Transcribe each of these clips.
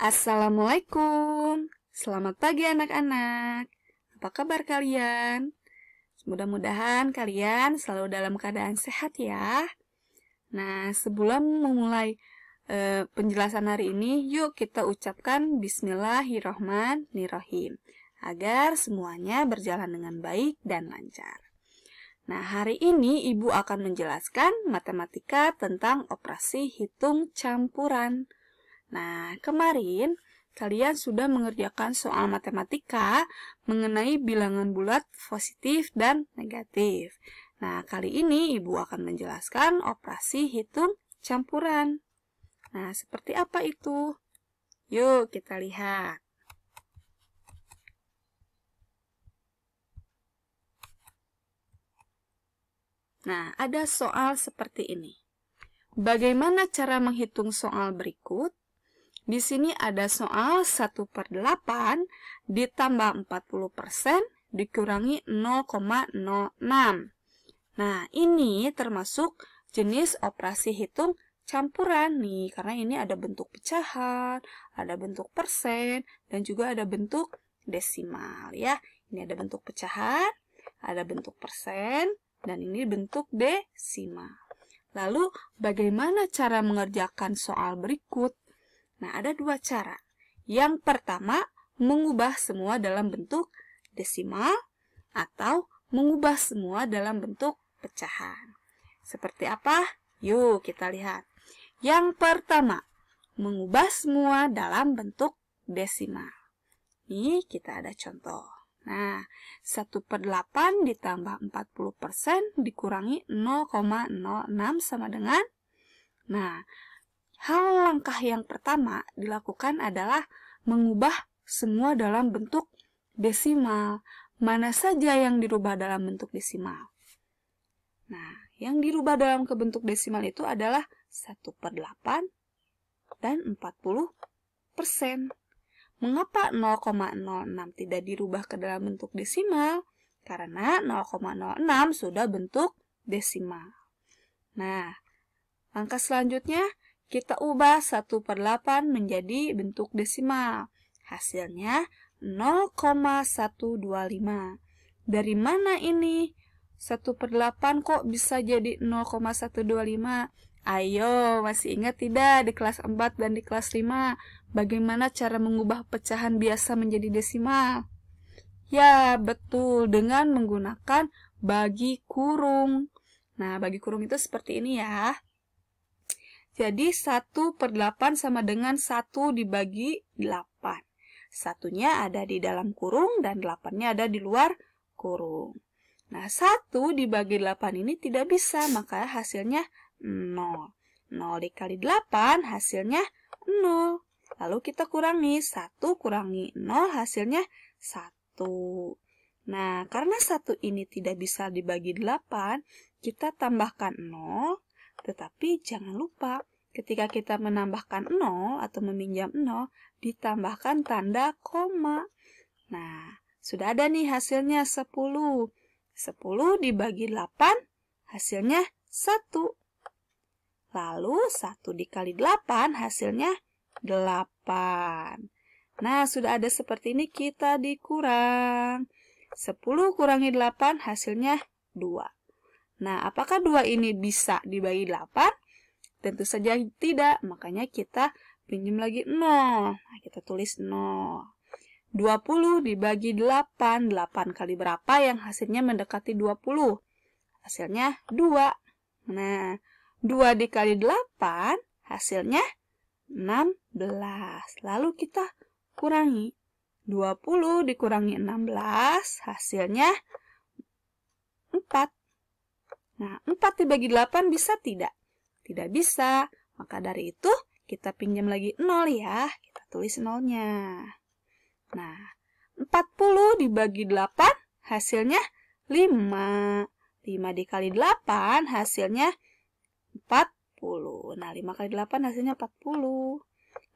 Assalamualaikum. Selamat pagi anak-anak. Apa kabar kalian? Mudah-mudahan kalian selalu dalam keadaan sehat ya. Nah, sebelum memulai penjelasan hari ini, yuk kita ucapkan Bismillahirrohmanirrohim agar semuanya berjalan dengan baik dan lancar. Nah, hari ini Ibu akan menjelaskan matematika tentang operasi hitung campuran. Nah, kemarin kalian sudah mengerjakan soal matematika mengenai bilangan bulat positif dan negatif. Nah, kali ini Ibu akan menjelaskan operasi hitung campuran. Nah, seperti apa itu? Yuk kita lihat. Nah, ada soal seperti ini. Bagaimana cara menghitung soal berikut? Di sini ada soal 1/8 ditambah 40% dikurangi 0,06. Nah, ini termasuk jenis operasi hitung campuran nih, karena ini ada bentuk pecahan, ada bentuk persen, dan juga ada bentuk desimal ya. Ini ada bentuk pecahan, ada bentuk persen, dan ini bentuk desimal. Lalu, bagaimana cara mengerjakan soal berikut? Nah, ada dua cara. Yang pertama, mengubah semua dalam bentuk desimal atau mengubah semua dalam bentuk pecahan. Seperti apa? Yuk kita lihat. Yang pertama, mengubah semua dalam bentuk desimal. Nih, kita ada contoh. Nah, 1/8 ditambah 40% dikurangi 0,06 sama dengan. Nah, langkah yang pertama dilakukan adalah mengubah semua dalam bentuk desimal. Mana saja yang dirubah dalam bentuk desimal? Nah, yang dirubah dalam bentuk desimal itu adalah 1/8 dan 40%. Mengapa 0,06 tidak dirubah ke dalam bentuk desimal? Karena 0,06 sudah bentuk desimal. Nah, langkah selanjutnya kita ubah 1/8 menjadi bentuk desimal. Hasilnya 0,125. Dari mana ini? 1/8 kok bisa jadi 0,125? Ayo, masih ingat tidak di kelas 4 dan di kelas 5? Bagaimana cara mengubah pecahan biasa menjadi desimal? Ya, betul, dengan menggunakan bagi kurung. Nah, bagi kurung itu seperti ini ya. Jadi 1/8 sama dengan 1 dibagi 8. Satunya ada di dalam kurung dan 8-nya ada di luar kurung. Nah, 1 dibagi 8 ini tidak bisa, maka hasilnya 0. 0 dikali 8 hasilnya 0. Lalu kita kurangi, 1 kurangi 0 hasilnya 1. Nah, karena 1 ini tidak bisa dibagi 8, kita tambahkan 0. Tetapi jangan lupa, ketika kita menambahkan 0 atau meminjam 0, ditambahkan tanda koma. Nah, sudah ada nih hasilnya 10. 10 dibagi 8, hasilnya 1. Lalu 1 dikali 8, hasilnya 8. Nah, sudah ada seperti ini, kita dikurang. 10 kurangi 8, hasilnya 2. Nah, apakah 2 ini bisa dibagi 8? Tentu saja tidak, makanya kita pinjam lagi 0. Nah, kita tulis 0. 20 dibagi 8. 8 kali berapa yang hasilnya mendekati 20? Hasilnya 2. Nah, 2 dikali 8, hasilnya 16. Lalu kita kurangi. 20 dikurangi 16, hasilnya 4. Nah, 4 dibagi 8 bisa tidak? Tidak bisa. Maka dari itu, kita pinjam lagi 0 ya. Kita tulis 0-nya. Nah, 40 dibagi 8, hasilnya 5. 5 dikali 8, hasilnya 40. Nah, 5 kali 8 hasilnya 40.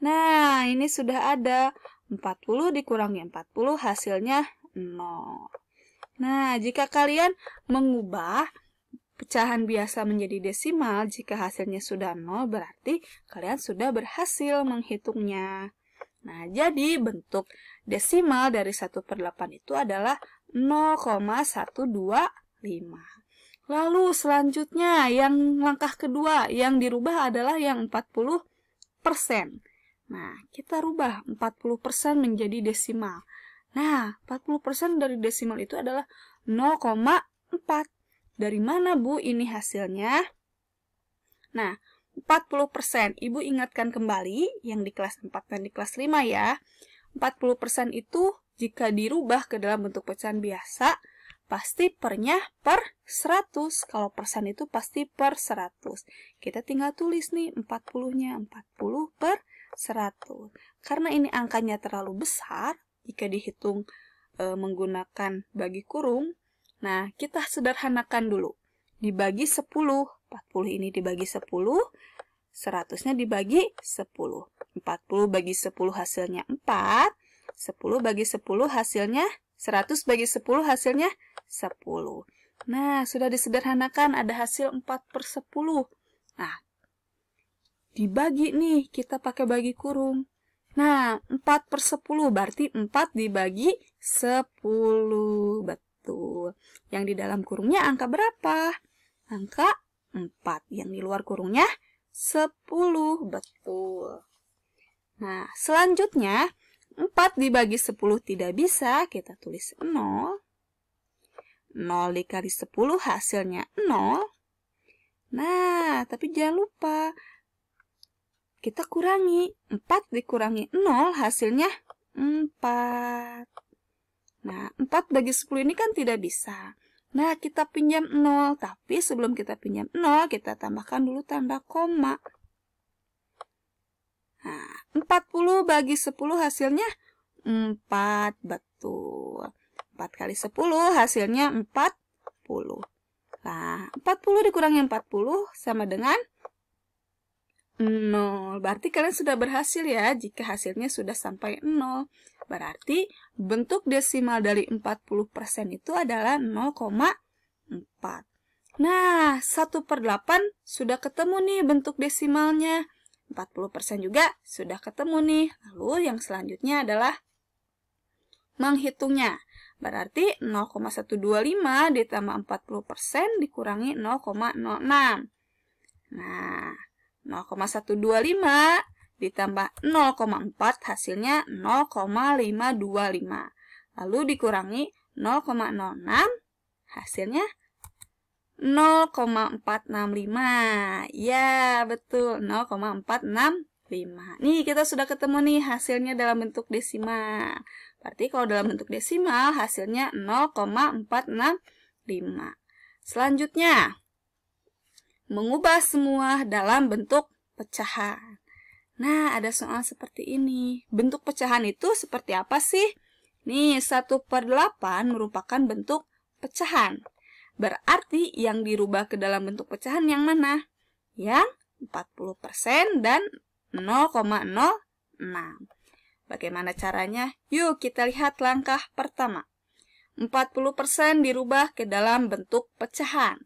Nah, ini sudah ada. 40 dikurangi 40, hasilnya 0. Nah, jika kalian mengubah pecahan biasa menjadi desimal, jika hasilnya sudah 0, berarti kalian sudah berhasil menghitungnya. Nah, jadi bentuk desimal dari 1/8 itu adalah 0,125. Lalu selanjutnya, yang langkah kedua, yang dirubah adalah yang 40%. Nah, kita rubah 40% menjadi desimal. Nah, 40% dari desimal itu adalah 0,4. Dari mana, Bu, ini hasilnya? Nah, 40%. Ibu ingatkan kembali yang di kelas 4 dan di kelas 5 ya. 40% itu jika dirubah ke dalam bentuk pecahan biasa, pasti pernya per 100. Kalau persen itu pasti per 100. Kita tinggal tulis nih 40-nya, 40 per 100. Karena ini angkanya terlalu besar, jika dihitung menggunakan bagi kurung, nah kita sederhanakan dulu. Dibagi 10. 40 ini dibagi 10, 100-nya dibagi 10. 40 bagi 10 hasilnya 4, 10 bagi 10 hasilnya 100 bagi 10 hasilnya 10. Nah, sudah disederhanakan ada hasil 4/10. Nah, dibagi nih, kita pakai bagi kurung. Nah, 4/10 berarti 4 dibagi 10. Betul. Yang di dalam kurungnya angka berapa? Angka 4. Yang di luar kurungnya 10. Betul. Nah, selanjutnya 4 dibagi 10 tidak bisa, kita tulis 0. 0 dikali 10 hasilnya 0. Nah, tapi jangan lupa, kita kurangi. 4 dikurangi 0 hasilnya 4. Nah, 4 bagi 10 ini kan tidak bisa. Nah, kita pinjam 0, tapi sebelum kita pinjam 0, kita tambahkan dulu tanda koma. Nah, 40 bagi 10 hasilnya 4, betul. 4 kali 10 hasilnya 40. Nah, 40 dikurangi 40 sama dengan 0. Berarti kalian sudah berhasil ya jika hasilnya sudah sampai 0. Berarti bentuk desimal dari 40% itu adalah 0,4. Nah, 1/8 sudah ketemu nih bentuk desimalnya. 40% juga sudah ketemu nih. Lalu yang selanjutnya adalah menghitungnya. Berarti 0,125 ditambah 40% dikurangi 0,06. Nah, 0,125 ditambah 0,4 hasilnya 0,525. Lalu dikurangi 0,06 hasilnya 0,465. Ya, betul, 0,465. Nih, kita sudah ketemu nih hasilnya dalam bentuk desimal. Berarti kalau dalam bentuk desimal hasilnya 0,465. Selanjutnya, mengubah semua dalam bentuk pecahan. Nah, ada soal seperti ini. Bentuk pecahan itu seperti apa sih? Nih, 1/8 merupakan bentuk pecahan. Berarti yang dirubah ke dalam bentuk pecahan yang mana? Yang 40% dan 0,06. Bagaimana caranya? Yuk kita lihat langkah pertama. 40% dirubah ke dalam bentuk pecahan.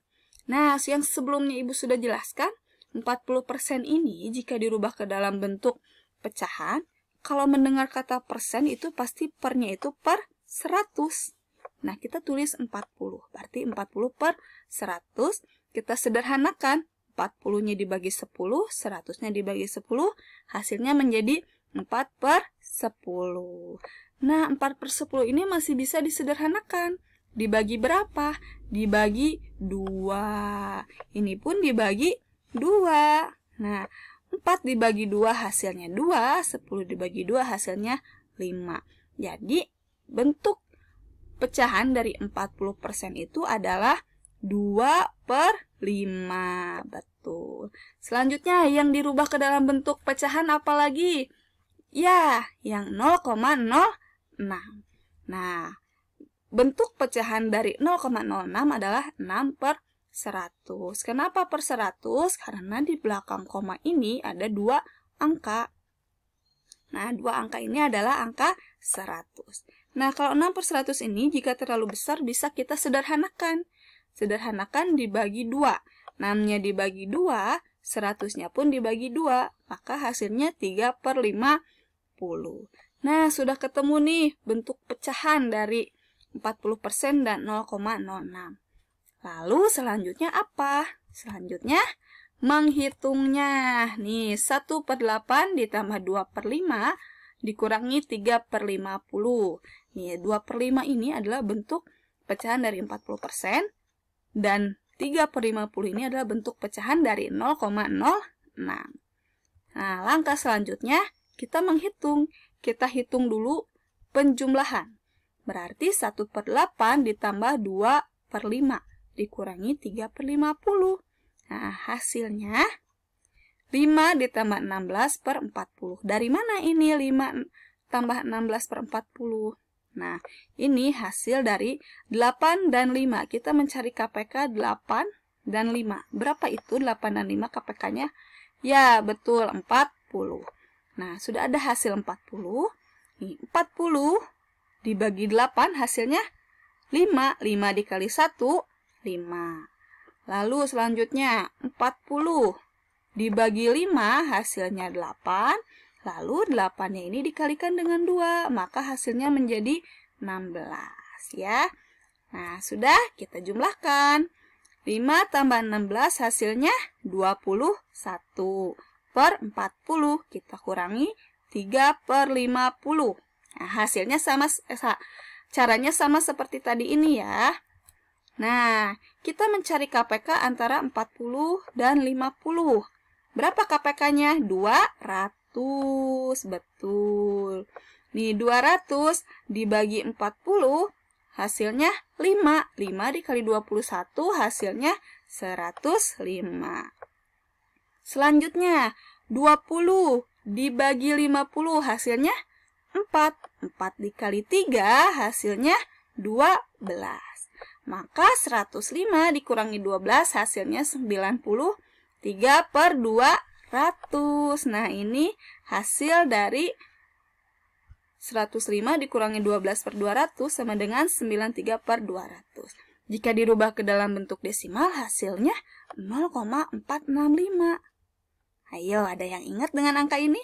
Nah, yang sebelumnya Ibu sudah jelaskan, 40% ini jika dirubah ke dalam bentuk pecahan, kalau mendengar kata persen itu pasti pernya itu per 100. Nah, kita tulis 40. Berarti 40 per 100. Kita sederhanakan. 40-nya dibagi 10, 100-nya dibagi 10, hasilnya menjadi 4 per 10. Nah, 4 per 10 ini masih bisa disederhanakan. Dibagi berapa? Dibagi 2. Ini pun dibagi 2. Nah, 4 dibagi 2 hasilnya 2, 10 dibagi 2 hasilnya 5. Jadi, bentuk pecahan dari 40% itu adalah 2 per 5. Betul. Selanjutnya, yang dirubah ke dalam bentuk pecahan apa lagi? Ya, yang 0,06. Nah, bentuk pecahan dari 0,06 adalah 6 per 100. Kenapa per 100? Karena di belakang koma ini ada 2 angka. Nah, 2 angka ini adalah angka 100. Nah, kalau 6 per 100 ini jika terlalu besar bisa kita sederhanakan. Sederhanakan dibagi 2. 6-nya dibagi 2, 100-nya pun dibagi 2. Maka hasilnya 3 per 50. Nah, sudah ketemu nih bentuk pecahan dari 40% dan 0,06. Lalu selanjutnya apa? Selanjutnya menghitungnya. Nih, 1/8 ditambah 2/5 dikurangi 3/50. Nih, 2/5 ini adalah bentuk pecahan dari 40% dan 3/50 ini adalah bentuk pecahan dari 0,06. Nah, langkah selanjutnya kita menghitung. Kita hitung dulu penjumlahan. Berarti 1/8 ditambah 2/5 dikurangi 3/50. Nah, hasilnya 5 ditambah 16/40. Dari mana ini 5 tambah 16/40? Nah, ini hasil dari 8 dan 5. Kita mencari KPK 8 dan 5. Berapa itu 8 dan 5 KPK-nya? Ya, betul, 40. Nah, sudah ada hasil 40. Nih, 40 dibagi 8 hasilnya 5. 5 dikali 1, 5. Lalu selanjutnya 40 dibagi 5 hasilnya 8. Lalu 8-nya ini dikalikan dengan 2, maka hasilnya menjadi 16 ya. Nah, sudah kita jumlahkan. 5 tambah 16 hasilnya 21 per 40. Kita kurangi 3/50. Nah, hasilnya caranya sama seperti tadi ini ya. Nah, kita mencari KPK antara 40 dan 50. Berapa KPK-nya? 200. Betul. Nih, 200 dibagi 40 hasilnya 5. 5 dikali 21 hasilnya 105. Selanjutnya, 20 dibagi 50 hasilnya 4. 4 dikali 3 hasilnya 12. Maka 105 dikurangi 12 hasilnya 90. 3/200. Nah, ini hasil dari 105 dikurangi 12/200 sama dengan 93/200. Jika dirubah ke dalam bentuk desimal, hasilnya 0,465. Ayo, ada yang ingat dengan angka ini?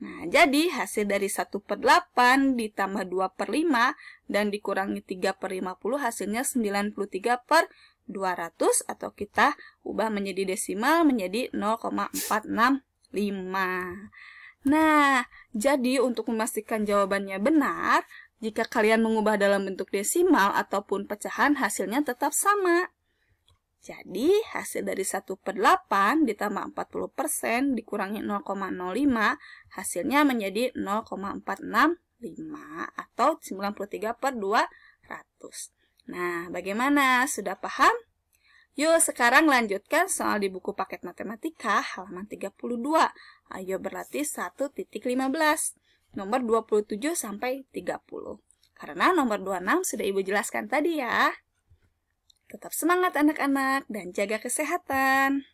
Nah, jadi hasil dari 1/8 ditambah 2/5 dan dikurangi 3/50 hasilnya 93/200 atau kita ubah menjadi desimal menjadi 0,465. Nah, jadi untuk memastikan jawabannya benar, jika kalian mengubah dalam bentuk desimal ataupun pecahan hasilnya tetap sama. Jadi, hasil dari 1/8 ditambah 40% dikurangi 0,05, hasilnya menjadi 0,465 atau 93/200. Nah, bagaimana? Sudah paham? Yuk, sekarang lanjutkan soal di buku paket matematika halaman 32. Ayo berlatih 1.15, nomor 27 sampai 30. Karena nomor 26 sudah Ibu jelaskan tadi ya. Tetap semangat anak-anak dan jaga kesehatan.